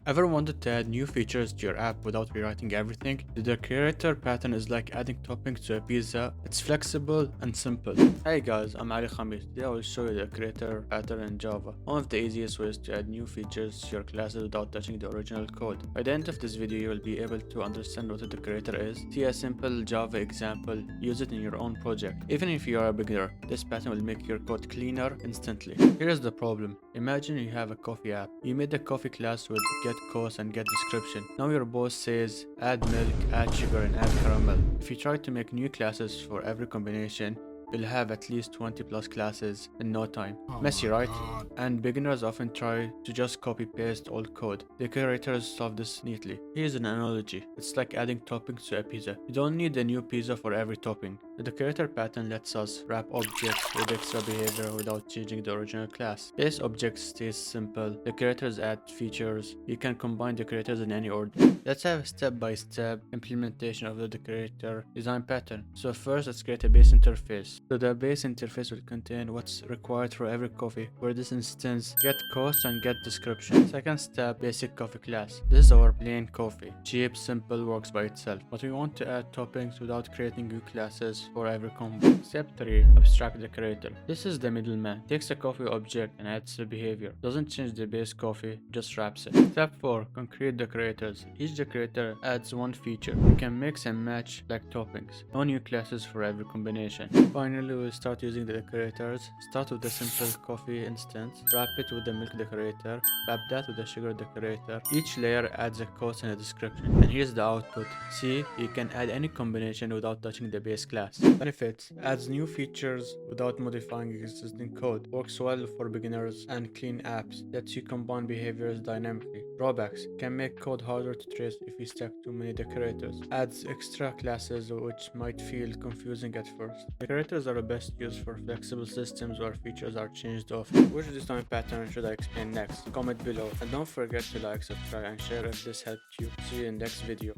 Ever wanted to add new features to your app without rewriting everything? The decorator pattern is like adding toppings to a pizza. It's flexible and simple. Hey guys, I'm Ali Khamis. Today I will show you the decorator pattern in Java. One of the easiest ways to add new features to your classes without touching the original code. By the end of this video, you will be able to understand what a decorator is, see a simple Java example, use it in your own project. Even if you are a beginner, this pattern will make your code cleaner instantly. Here's the problem. Imagine you have a coffee app. You made the coffee class with get cost and get description. Now your boss says add milk, add sugar and add caramel. If you try to make new classes for every combination, you'll have at least 20 plus classes in no time. Messy, right? And beginners often try to just copy paste old code. Decorators solve this neatly. Here's an analogy. It's like adding toppings to a pizza. You don't need a new pizza for every topping. The decorator pattern lets us wrap objects with extra behavior without changing the original class. Base objects stays simple. Decorators add features. You can combine decorators in any order. Let's have a step-by-step implementation of the decorator design pattern. So first, let's create a base interface. So the base interface will contain what's required for every coffee. For this instance, get cost and get description. Second step, basic coffee class. This is our plain coffee. Cheap, simple, works by itself. But we want to add toppings without creating new classes for every combo. Step 3, abstract decorator. This is the middleman. Takes a coffee object and adds the behavior. Doesn't change the base coffee, just wraps it. Step 4, concrete decorators. Each decorator adds one feature. You can mix and match like toppings. No new classes for every combination. Finally, we'll start using the decorators. Start with the simple coffee instance. Wrap it with the milk decorator. Wrap that with the sugar decorator. Each layer adds a cost and a description. And here's the output. See, you can add any combination without touching the base class. Benefits: adds new features without modifying existing code. Works well for beginners and clean apps. Lets you combine behaviors dynamically. Drawbacks: can make code harder to trace if you stack too many decorators. Adds extra classes which might feel confusing at first. Decorators are best used for flexible systems where features are changed often. Which design pattern should I explain next? Comment below. And don't forget to like, subscribe and share if this helped you. See you in the next video.